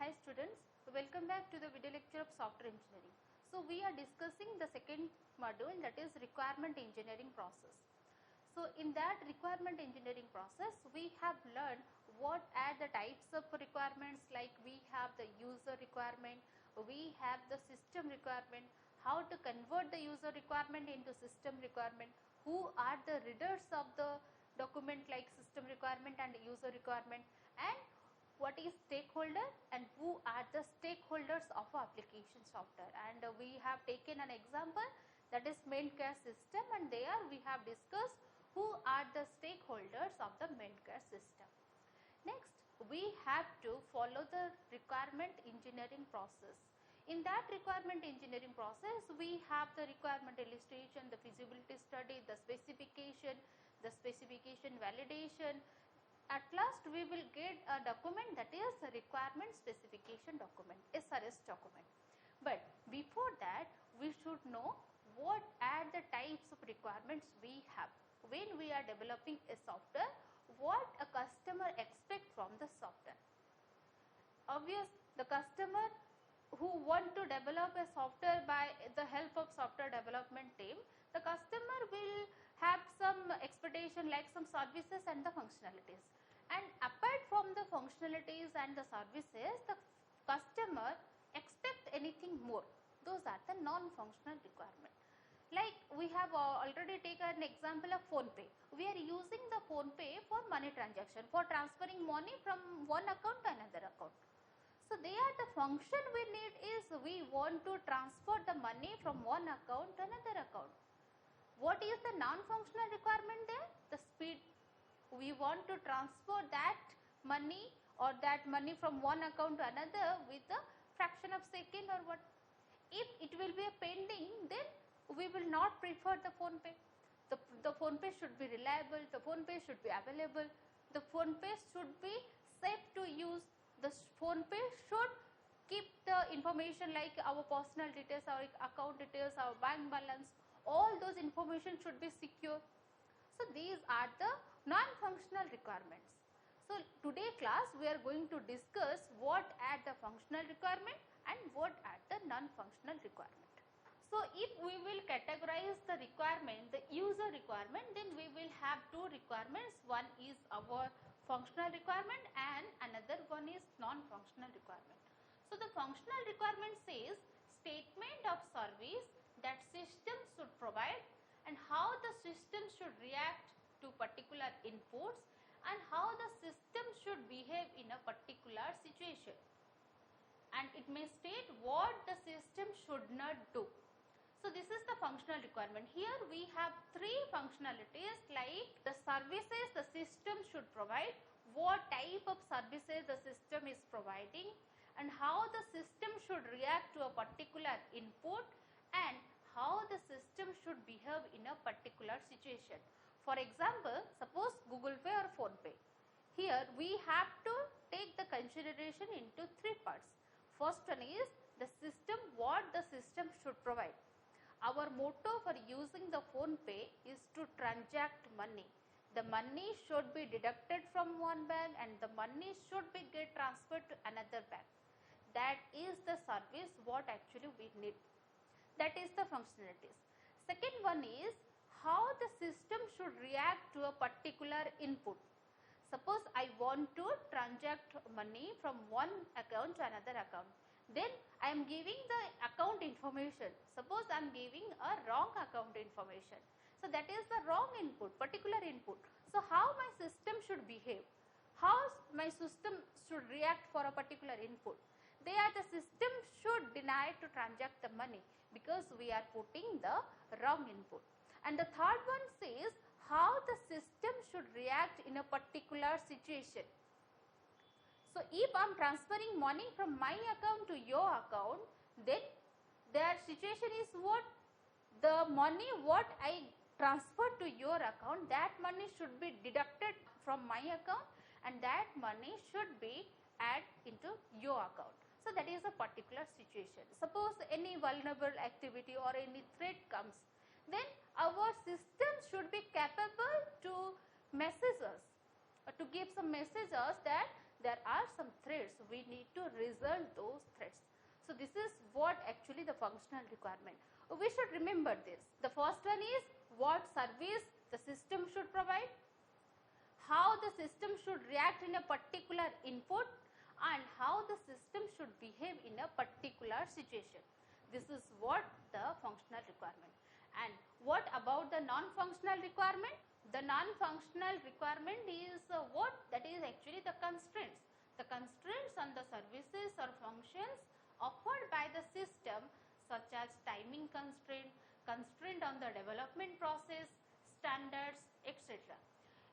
Hi students, welcome back to the video lecture of software engineering. So we are discussing the second module, that is requirement engineering process. So in that requirement engineering process we have learned what are the types of requirements, like we have the user requirement, we have the system requirement, how to convert the user requirement into system requirement, who are the readers of the document like system requirement and user requirement, and what is stakeholder and who are the stakeholders of application software. And we have taken an example, that is Main-Care system, and there we have discussed who are the stakeholders of the Main-Care system. Next, we have to follow the requirement engineering process. In that requirement engineering process, we have the requirement illustration, the feasibility study, the specification validation. At last we will get a document, that is a requirement specification document, SRS document. But before that we should know what are the types of requirements we have. When we are developing a software, what a customer expects from the software. Obvious, the customer who want to develop a software by the help of software development team, the customer will have some expectation like some services and the functionalities. And apart from the functionalities and the services, the customer expect anything more. Those are the non-functional requirement. Like we have already taken an example of PhonePe. We are using the PhonePe for money transaction, for transferring money from one account to another account. So there the function we need is we want to transfer the money from one account to another account. What is the non-functional requirement there? The speed. We want to transfer that money or that money from one account to another with a fraction of second or what. If it will be a pending, then we will not prefer the PhonePe. The PhonePe should be reliable, the PhonePe should be available, the PhonePe should be safe to use, the PhonePe should keep the information like our personal details, our account details, our bank balance, all those information should be secure. So these are the non-functional requirements. So today class we are going to discuss what are the functional requirement and what are the non-functional requirement. So if we will categorize the requirement, the user requirement, then we will have two requirements. One is our functional requirement and another one is non-functional requirement. So the functional requirement says statement of service that system should provide and how the system should react to particular inputs and how the system should behave in a particular situation. And it may state what the system should not do. So this is the functional requirement. Here we have three functionalities, like the services the system should provide, what type of services the system is providing, and how the system should react to a particular input, and how the system should behave in a particular situation. For example, suppose Google Pay or PhonePe. Here we have to take the consideration into three parts. First one is the system, what the system should provide. Our motto for using the PhonePe is to transact money. The money should be deducted from one bank and the money should be get transferred to another bank. That is the service what actually we need. That is the functionalities. Second one is how the system should react to a particular input. Suppose I want to transact money from one account to another account. Then I am giving the account information. Suppose I am giving a wrong account information. So that is the wrong input, particular input. So how my system should behave? How my system should react for a particular input? There the system should deny to transact the money because we are putting the wrong input. And the third one says how the system should react in a particular situation. So if I am transferring money from my account to your account, then their situation is what? The money what I transferred to your account, that money should be deducted from my account and that money should be added into your account. So that is a particular situation. Suppose any vulnerable activity or any threat comes, then our system should be capable to message us, to give some messages that there are some threads, we need to resolve those threads. So this is what actually the functional requirement. We should remember this. The first one is what service the system should provide, how the system should react in a particular input, and how the system should behave in a particular situation. This is what the functional requirement. And what about the non-functional requirement? The non-functional requirement is what? That is actually the constraints. The constraints on the services or functions offered by the system, such as timing constraint, constraint on the development process, standards, etc.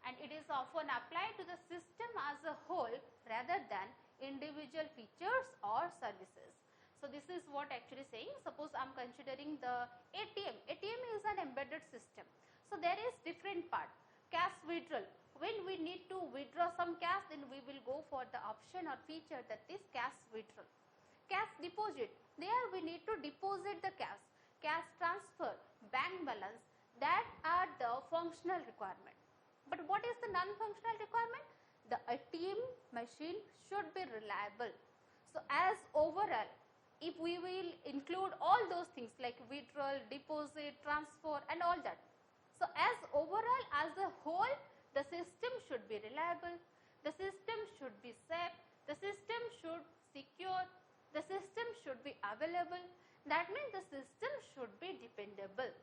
And it is often applied to the system as a whole rather than individual features or services. So this is what actually saying. Suppose I am considering the ATM. ATM is an embedded system. So there is different part. Cash withdrawal. When we need to withdraw some cash, then we will go for the option or feature that is cash withdrawal. Cash deposit. There we need to deposit the cash. Cash transfer, bank balance, that are the functional requirement. But what is the non-functional requirement? The ATM machine should be reliable. So as overall, if we will include all those things like withdrawal, deposit, transfer and all that. So as overall, as a whole, the system should be reliable, the system should be safe, the system should secure, the system should be available. That means the system should be dependable.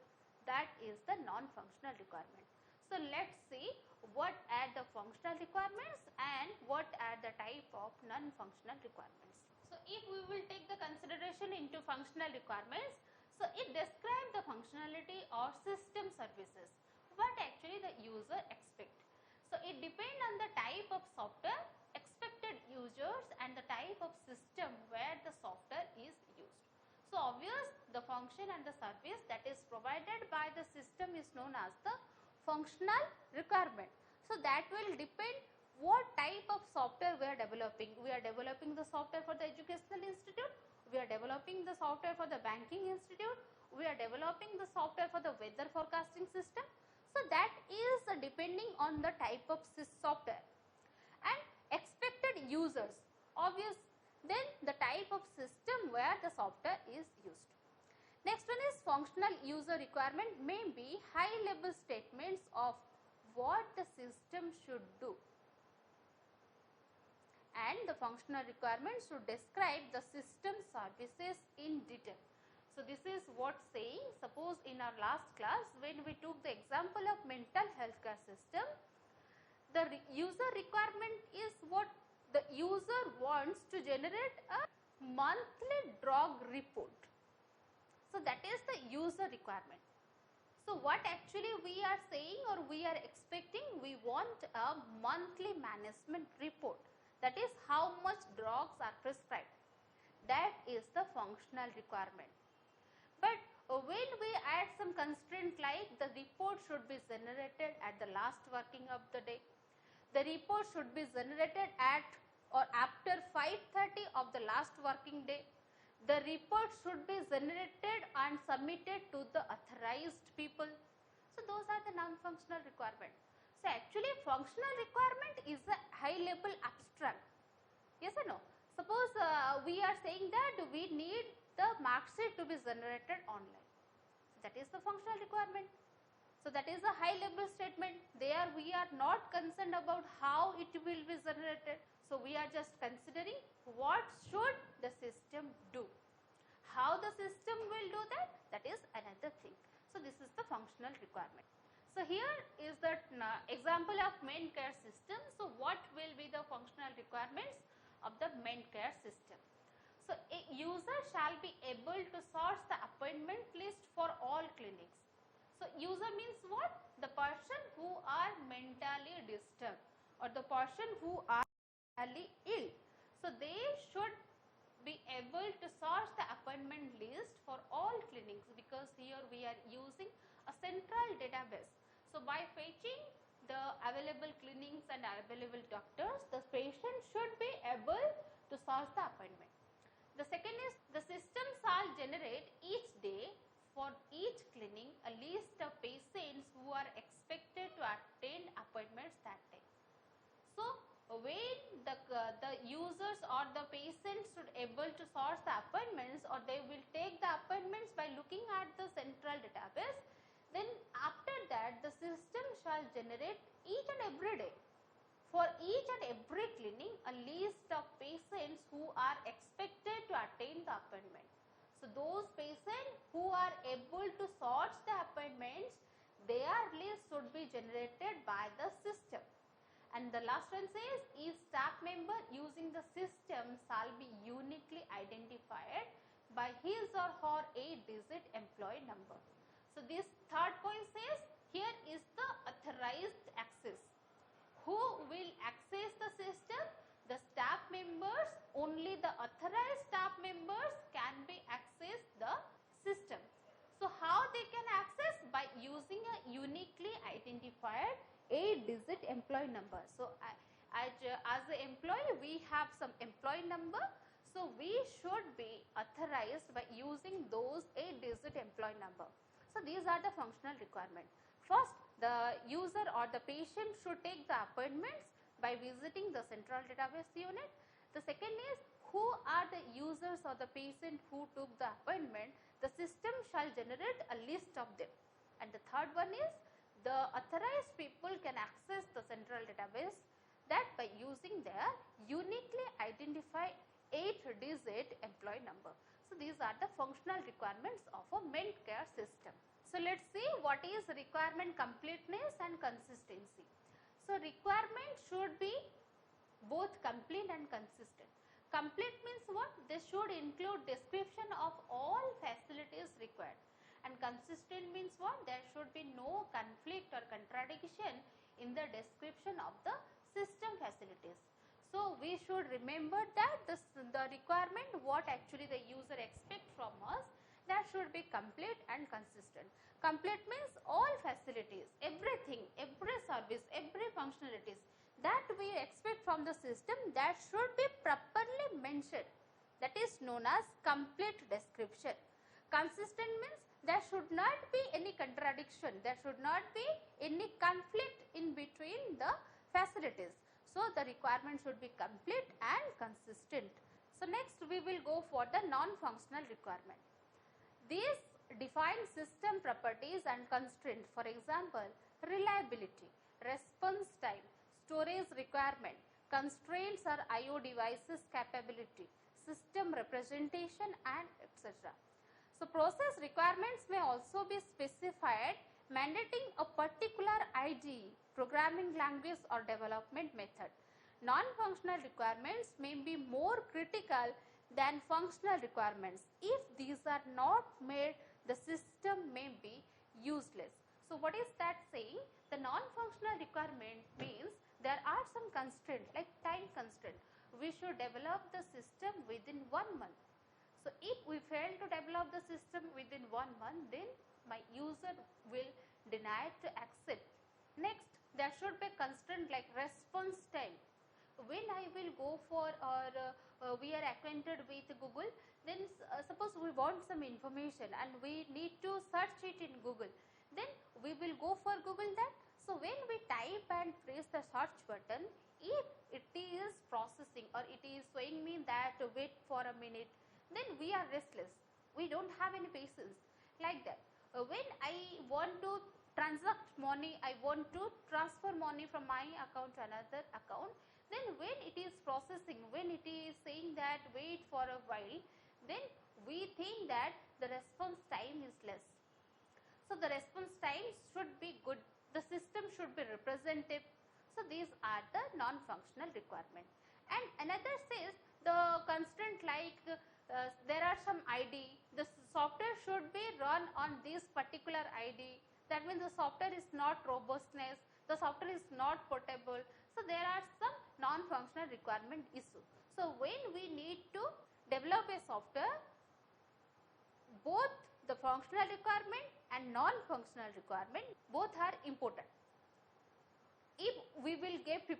That is the non-functional requirement. So let's see what are the functional requirements and what are the type of non-functional requirements. So if we will take the consideration into functional requirements, so it describes the functionality or system services, what actually the user expect. So it depends on the type of software, expected users and the type of system where the software is used. So obvious, the function and the service that is provided by the system is known as the functional requirement. So that will depend what type of software we are developing. We are developing the software for the educational institute, we are developing the software for the banking institute, we are developing the software for the weather forecasting system. So that is depending on the type of software. And expected users, obvious, then the type of system where the software is used. Next one is functional user requirement may be high level statements of what the system should do. And the functional requirements should describe the system services in detail. So this is what saying. Suppose in our last class when we took the example of mental health care system, the user requirement is what the user wants to generate a monthly drug report. So that is the user requirement. So what actually we are saying or we are expecting, we want a monthly management report. That is how much drugs are prescribed. That is the functional requirement. But when we add some constraint like the report should be generated at the last working of the day, the report should be generated at or after 5:30 of the last working day, the report should be generated and submitted to the authorized people. So those are the non-functional requirements. So actually functional requirement is a high level abstract. Yes or no? Suppose we are saying that we need the mark sheet to be generated online. That is the functional requirement. So that is a high level statement. There we are not concerned about how it will be generated. So we are just considering what should the system do. How the system will do that, that is another thing. So this is the functional requirement. So here is the example of main care system. So what will be the functional requirements of the main care system? So a user shall be able to source the appointment list for all clinics. So user means what? The person who are mentally disturbed or the person who are mentally ill. So they should be able to source the appointment list for all clinics, because here we are using a central database. So by fetching the available clinics and available doctors, the patient should be able to source the appointment. The second is the system shall generate each day for each clinic a list of patients who are expected to attend appointments that day. So when the the users or the patients should able to source the appointments, or they will take the appointments by looking at the central database, then after that the system shall generate each and every day for each and every clinic a list of patients who are expected to attend the appointment. So those patients who are able to source the appointments, their list should be generated by the system. And the last one says, each staff member using the system shall be uniquely identified by his or her 8-digit employee number. So this third point says, here is the authorized access. Who will access the system? The staff members, only the authorized staff members can be access the system. So how they can access? By using a uniquely identified 8-digit employee number. So as an employee, we have some employee number. So we should be authorized by using those 8-digit employee number. So these are the functional requirements. First, the user or the patient should take the appointments by visiting the central database unit. The second is, who are the users or the patient who took the appointment? The system shall generate a list of them. And the third one is, the authorized people can access the central database, that by using their uniquely identified 8-digit employee number. So these are the functional requirements of a Mendcare system. So let's see what is requirement completeness and consistency. So requirement should be both complete and consistent. Complete means what? They should include description of all facilities required. And consistent means what? There should be no conflict or contradiction in the description of the system facilities. So we should remember that the requirement, what actually the user expects from us, that should be complete and consistent. Complete means all facilities, everything, every service, every functionalities that we expect from the system, that should be properly mentioned. That is known as complete description. Consistent means there should not be any contradiction, there should not be any conflict in between the facilities. So the requirement should be complete and consistent. So next we will go for the non-functional requirement. These define system properties and constraints. For example, reliability, response time, storage requirement, constraints are I/O devices capability, system representation, and etc. So process requirements may also be specified mandating a particular IDE, programming language or development method. Non-functional requirements may be more critical than functional requirements. If these are not made, the system may be useless. So what is that saying? The non-functional requirement means there are some constraints like time constraint. We should develop the system within 1 month. So if we fail to develop the system within 1 month, then my user will deny to accept. Next, there should be constraint like response time. When I will go for, or we are acquainted with Google, then suppose we want some information and we need to search it in Google, then we will go for Google that. So when we type and press the search button, if it is processing or it is showing me that wait for a minute, then we are restless, we don't have any patience like that. When I want to transact money, I want to transfer money from my account to another account, then when it is processing, when it is saying that wait for a while, then we think that the response time is less. So the response time should be good, the system should be representative. So these are the non-functional requirements. And another says the constraint like there are some ID, the software should be run on this particular ID. That means the software is not robustness, the software is not portable. So there are some non-functional requirement issue. So when we need to develop a software, both the functional requirement and non-functional requirement, both are important. If we will give 50%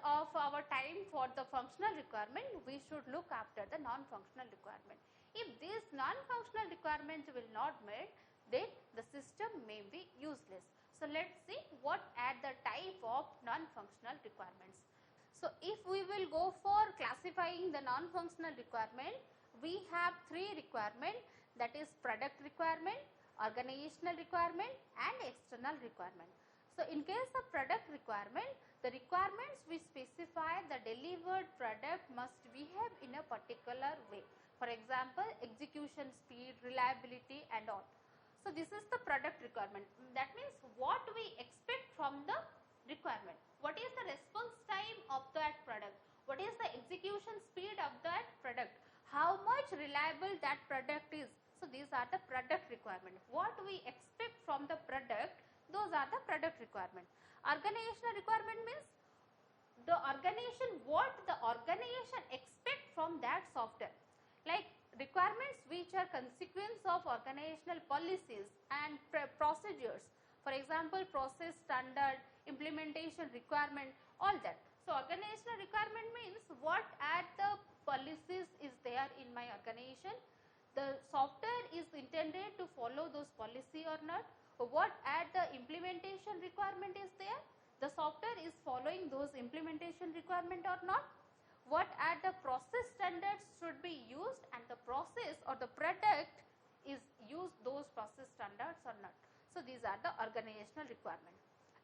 of our time for the functional requirement, we should look after the non-functional requirement. If these non-functional requirements will not met, then the system may be useless. So let's see what are the type of non-functional requirements. So So if we will go for classifying the non-functional requirement, we have three requirement, that is product requirement, organizational requirement and external requirement. So in case of product requirement, the requirements we specify the delivered product must behave in a particular way. For example, execution speed, reliability and all. So this is the product requirement. That means what we expect from the requirement. What is the response time of that product? What is the execution speed of that product? How much reliable that product is? So these are the product requirement. What we expect from the product, those are the product requirement. Organizational requirement means the organization, what the organization expect from that software. Like requirements which are consequence of organizational policies and procedures. For example, process standard, implementation requirement, all that. So organizational requirement means what are the policies is there in my organization, the software is intended to follow those policy or not, what are the implementation requirement is there, the software is following those implementation requirement or not, what are the process standards should be used and the process or the product is used those process standards or not. So these are the organizational requirement.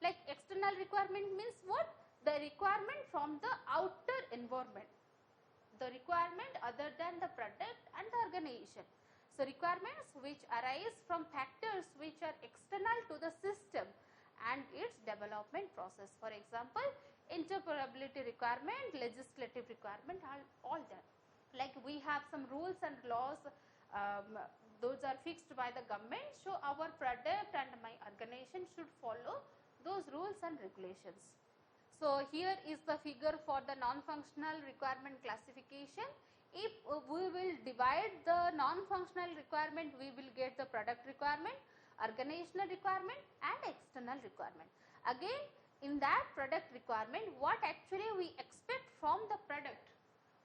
Like external requirement means what? The requirement from the outer environment, the requirement other than the product and the organization. So requirements which arise from factors which are external to the system and its development process. For example, interoperability requirement, legislative requirement, all that. Like we have some rules and laws, those are fixed by the government. So our product and my organization should follow those rules and regulations. So here is the figure for the non-functional requirement classification. If we will divide the non-functional requirement, we will get the product requirement, organizational requirement and external requirement. Again, in that product requirement, what actually we expect from the product?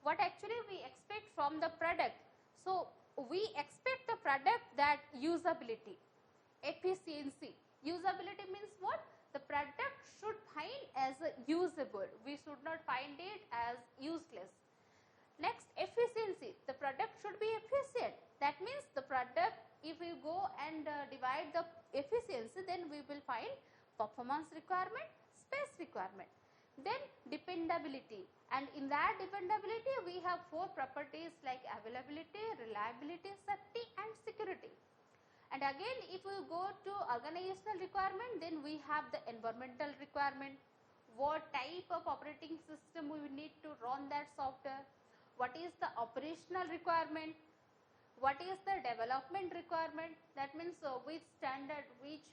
What actually we expect from the product? So we expect the product that usability, efficiency. Usability means what? The product should find as usable. We should not find it as useless. Next, efficiency. The product should be efficient. That means the product, if we go and divide the efficiency, then we will find performance requirement, space requirement. Then dependability, and in that dependability we have four properties like availability, reliability, safety and security. And again, if we go to organizational requirement, then we have the environmental requirement, what type of operating system we need to run that software, what is the operational requirement, what is the development requirement, that means which standard, which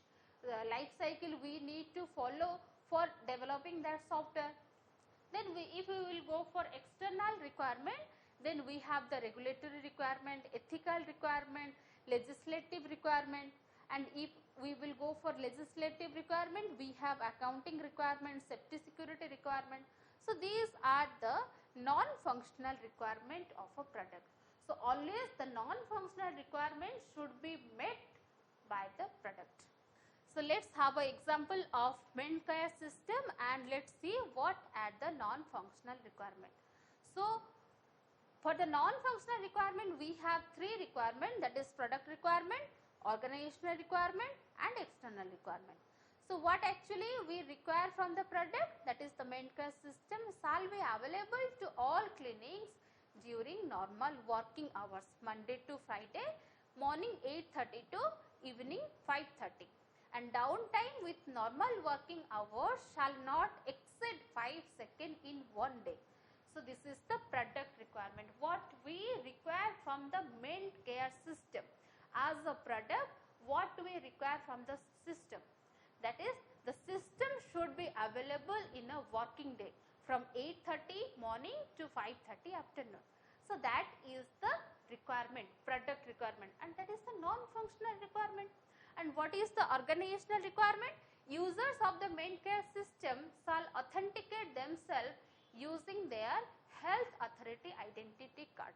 life cycle we need to follow for developing that software. Then if we will go for external requirement, then we have the regulatory requirement, ethical requirement, legislative requirement, and if we will go for legislative requirement, we have accounting requirement, safety security requirement. So these are the non-functional requirement of a product. So always the non-functional requirement should be met by the product. So let's have an example of Mendcare system and let's see what are the non-functional requirement. So for the non-functional requirement, we have three requirement, that is product requirement, organizational requirement and external requirement. So what actually we require from the product, that is the Mendcare system shall be available to all clinics during normal working hours, Monday to Friday, morning 8:30 to evening 5:30. And downtime with normal working hours shall not exceed 5 seconds in one day. So this is the product requirement, what we require from the Mendcare system. As a product, what we require from the system, that is the system should be available in a working day from 8:30 morning to 5:30 afternoon. So that is the requirement, product requirement, and that is the non-functional requirement. And what is the organizational requirement? Users of the Mendcare system shall authenticate themselves using their health authority identity card.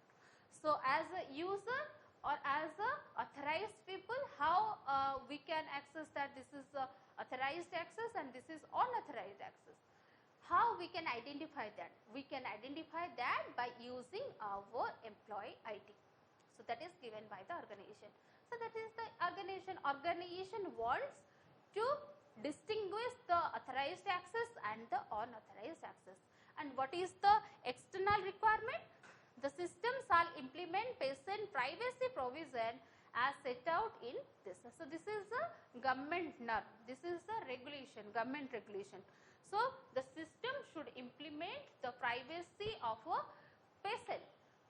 So as a user or as a authorized people, how we can access that this is authorized access and this is unauthorized access. How we can identify that? We can identify that by using our employee ID. So that is given by the organization. So that is the organization. Organization wants to distinguish the authorized access and the unauthorized access. And what is the external requirement? The system shall implement patient privacy provision as set out in this. So this is a government norm. This is a regulation, government regulation. So the system should implement the privacy of a patient.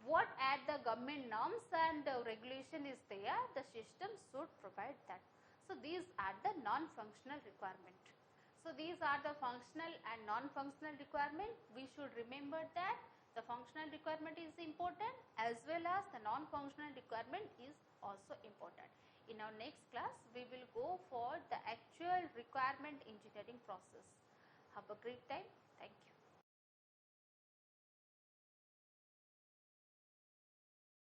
What at the government norms and regulation is there, the system should provide that. So these are the non-functional requirement. So these are the functional and non-functional requirement. We should remember that the functional requirement is important as well as the non-functional requirement is also important. In our next class, we will go for the actual requirement engineering process. Have a great time. Thank you.